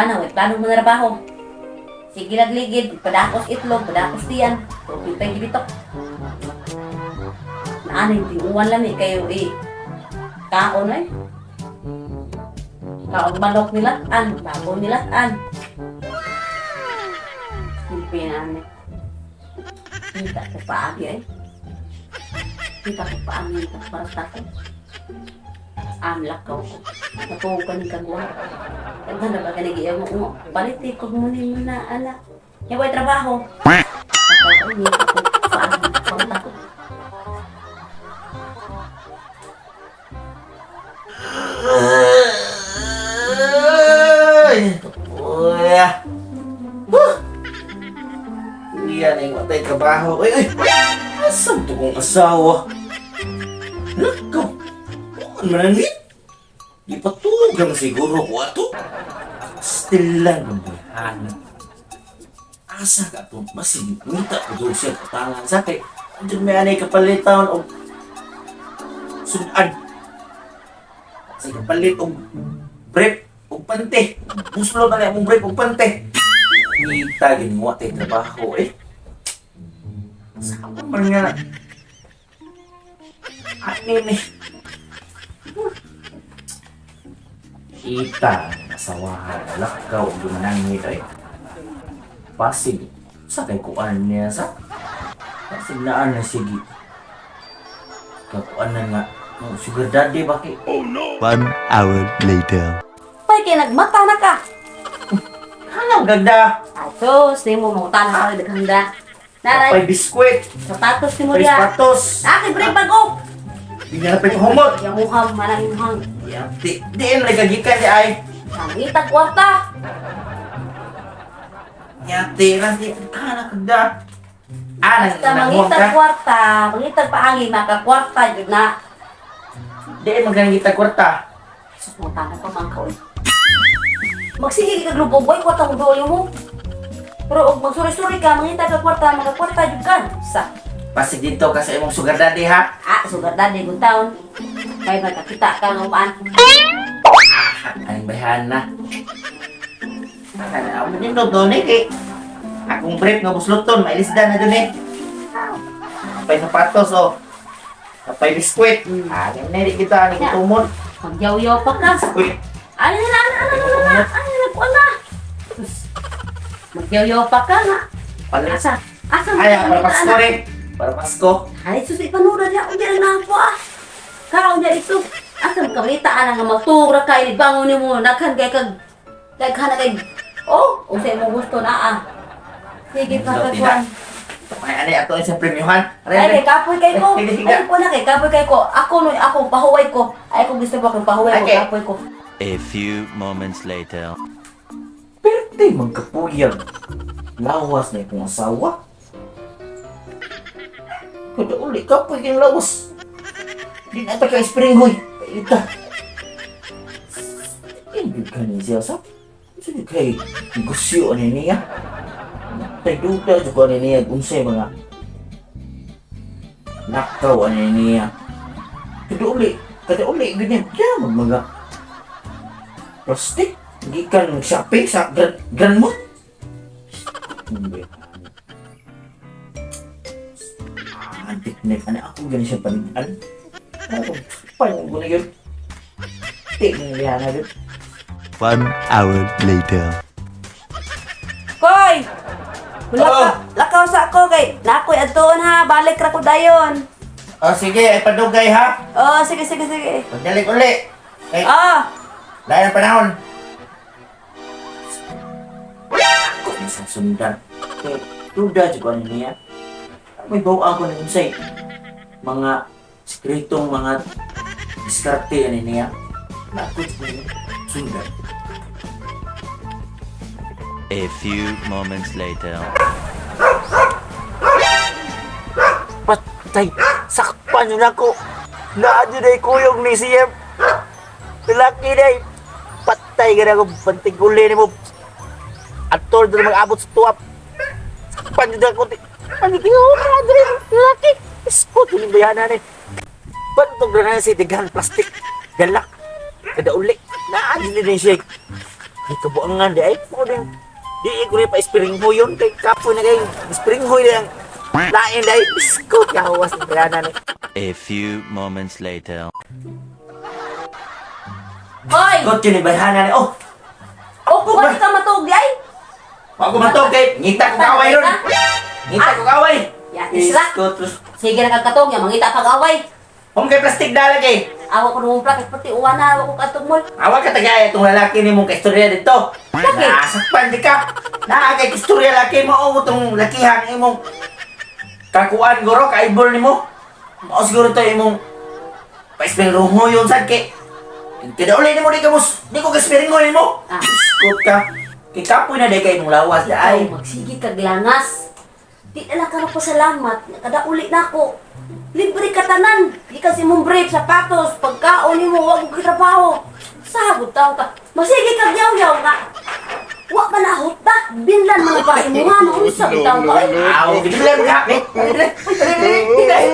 Paano? May plano mo na trabaho. Sige ligid, padakos itlog, padakos tiyan. Tubig pa'y gibitok. Naano yung tinguan lang kayo kaon kaon manok nilaan, bago nilaan. Pilipinan kita ko paagi kita ko paagi para sa ko. Lakaw ko. Natuwa ka ni kagwa. Ang na ba kanigi mo? Baliti ko muna na ala. Yung trabaho. Ako ni ko paagi para ko. Kuya. Yan ay matay trabaho. Ay! Asam to kong asawa? Nakaw! Bukan mananit? Di patugang siguro ko ato. Still lang ang bihanan. Asa ka ito? Masin, minta ko doon siya katangan sa kay. Andiyan may anay kapalitan o sudan. Sa kapalit o brief o pante. Buslo na lang mong brief o pante. Kita ginawa tayo trabaho Saan man nga? Anin Kita, nasawahan, lakaw, gumanangit Pasig, sa kay kuan niya sa? Pasig naan na sige. Kakuan na nga, sugar daddy bakit? Oh no! 1 hour later. Pay kay nagmata na ka. Anong ganda? Atos, di mo mautan na ka daghanda. Naray, Apay biskwit, sapatos ni mo apay diya. sapatos. Aki bre bago. Di na napay humot. Yang muhang manang muhang. Di na nagagikan di ay. Sangita kwarta. Yate lang di kana kagda. Basta mangita kwarta, mangita paagi maka kwarta jud na. Di magangita kwarta. Sus mo tanong pa man ka. Magsige ka grupo boy kwarta mo dolo mo. Pero og magsuri-suri ka mangita ka kwarta, mga kwarta jud kan. Sa Pasig dito ka sa imong sugar daddy ha. sugar daddy gud taon. Kay magkakita ka ng umaan. Ang bahan na. Ako nindot doon kay akong brief nga busluton, may lisdan na dun Apay sapatos apay biskwit. Ganyan kita, ni kutumon. Magyaw-yaw pa ka. Biskwit. Ano na. Magyaw-yaw pa ka nga. Palit. Asa Ay, para Pasko rin. Para Pasko. Ay, susi panuda niya. Unya na po Kao niya ito. Asa kamitaan nga magtura ka. Inibangon niyo mo. Naghan kay kag. Naghan kay. Usay mo gusto na Sige pa kagwan. Ay, ano ato sa premiuhan? Ay, kapoy kay ko. Higa. Ay, ko na kay kapoy kay ko. Ako pahuway ko. Ay, kung gusto ko pahuway ko. Okay. Kapoy ko. A few moments later. Perte magkapuyag. Lawas na ikong asawa. Kada uli ka po yung lawas. Di na ka springhoy. Paita. Hindi ka niya siya sa. Sige kay negosyo ano niya. Tay duda juga ano niya. Unsay mga nakaw ano niya. Kada uli ganyan. Kaya mga plastic. Hindi ka shopping sa Grand Mall. Hindi. Tiknik. Ano ako ganyan siya panitan? Ano? Paano ko na yun? Tiknik niya na yun. 1 hour later. Koy! Lakaw sa ako kay. Nakoy adtoon ha. Balik ra ko dayon. Sige. Ay padugay ha. Sige. Pagdalik uli. Ay, dahil ang panahon. Ako isang sundan. Duda juga niya. May bawaan ko na unsay. Mga sikretong mga diskarte niya. Ako sundan. A few moments later. Patay! Sakpan yun ako! Naan yun ay kuyog ni CM! Laki na ay! Patay ka na ako! Banting uli ni mo! Ator doon mag-abot sa tuwap! Sakpan yun ako! Ano tingnan mo na doon? Laki! Iskot yun yung bayanan eh! Ba't itong granada si Degan Plastic? Galak! Kada uli! Naan yun din siya! Ay, kabuangan di ay po din. Di ko rin pa-spring ho yun. Kay kapo na kay spring ho yung lain di ay biskot. Kahawas ng bayanan eh. A few moments later. Hoy! Kot yun yung bayanan eh. Oh! Opo ba di ka matug di ay? Ako matog kay ngita ko kaway ron. Ngita ko kaway. Yatis ra. Biskot. Sige na kagkatog niya, mangita pag-away. Kung kay plastic dalag eh. Awa ko nung prakit pati uwan na, awa ko katog mo. Awag ka tagay itong lalaki ni mong kaistorya dito. Bakit? Nasakpan di ka. Naagay kaistorya laki mo o itong lakihan imong kakuan guro, kaibol ni mo. Mao siguro to imong pa-spring room mo yun sad kay. Kada uli ni mo di ka mus, di ko ka-spring room mo. Ah. Biskot ka. Kay kapoy na di kay imong lawas da ay. Ay, magsige kag langas. Di na lang ka pasalamat, kada uli na ako. Libre ka tanan. Di kasi mong brief, sapatos, pagkaon mo, wag mo trabaho. Sagot tao ka. Masige kag yaw-yaw nga. Wa ka na hota. Binlan mga bahay mo nga, no? Sagot tao ka. Ay, Aw, bidilan ka. Bidilan.